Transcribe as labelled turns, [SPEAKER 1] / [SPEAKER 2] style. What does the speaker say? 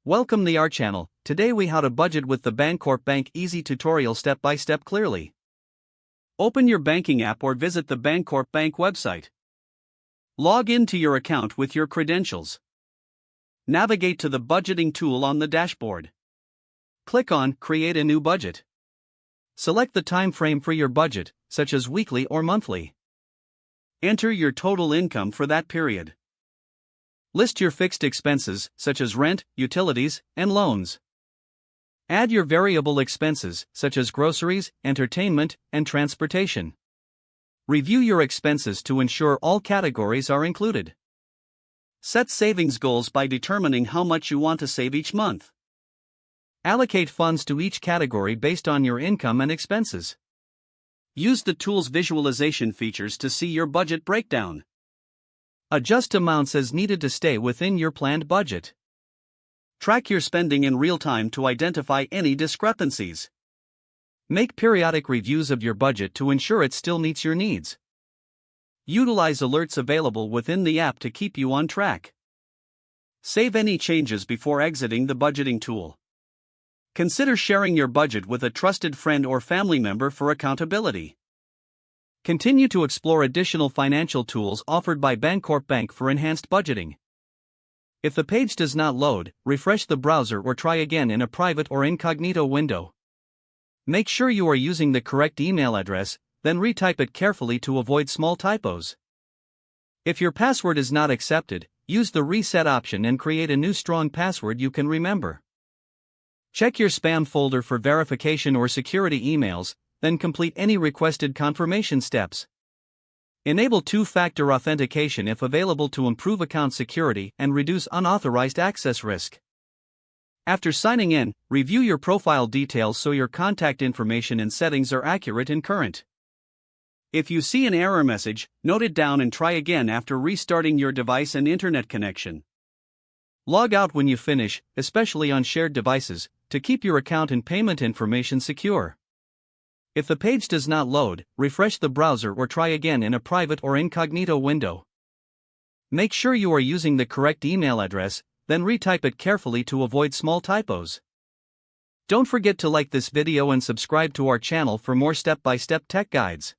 [SPEAKER 1] Welcome to our channel. Today we how to budget with the Bancorp Bank easy tutorial step by step clearly. Open your banking app or visit the Bancorp Bank website. Log into your account with your credentials. Navigate to the budgeting tool on the dashboard. Click on Create a new budget. Select the time frame for your budget, such as weekly or monthly. Enter your total income for that period. List your fixed expenses, such as rent, utilities, and loans. Add your variable expenses, such as groceries, entertainment, and transportation. Review your expenses to ensure all categories are included. Set savings goals by determining how much you want to save each month. Allocate funds to each category based on your income and expenses. Use the tool's visualization features to see your budget breakdown. Adjust amounts as needed to stay within your planned budget. Track your spending in real time to identify any discrepancies. Make periodic reviews of your budget to ensure it still meets your needs. Utilize alerts available within the app to keep you on track. Save any changes before exiting the budgeting tool. Consider sharing your budget with a trusted friend or family member for accountability. Continue to explore additional financial tools offered by Bancorp Bank for enhanced budgeting. If the page does not load, refresh the browser or try again in a private or incognito window. Make sure you are using the correct email address, then retype it carefully to avoid small typos. If your password is not accepted, use the reset option and create a new strong password you can remember. Check your spam folder for verification or security emails, then complete any requested confirmation steps. Enable two-factor authentication if available to improve account security and reduce unauthorized access risk. After signing in, review your profile details so your contact information and settings are accurate and current. If you see an error message, note it down and try again after restarting your device and internet connection. Log out when you finish, especially on shared devices, to keep your account and payment information secure. If the page does not load, refresh the browser or try again in a private or incognito window. Make sure you are using the correct email address, then retype it carefully to avoid small typos. Don't forget to like this video and subscribe to our channel for more step-by-step tech guides.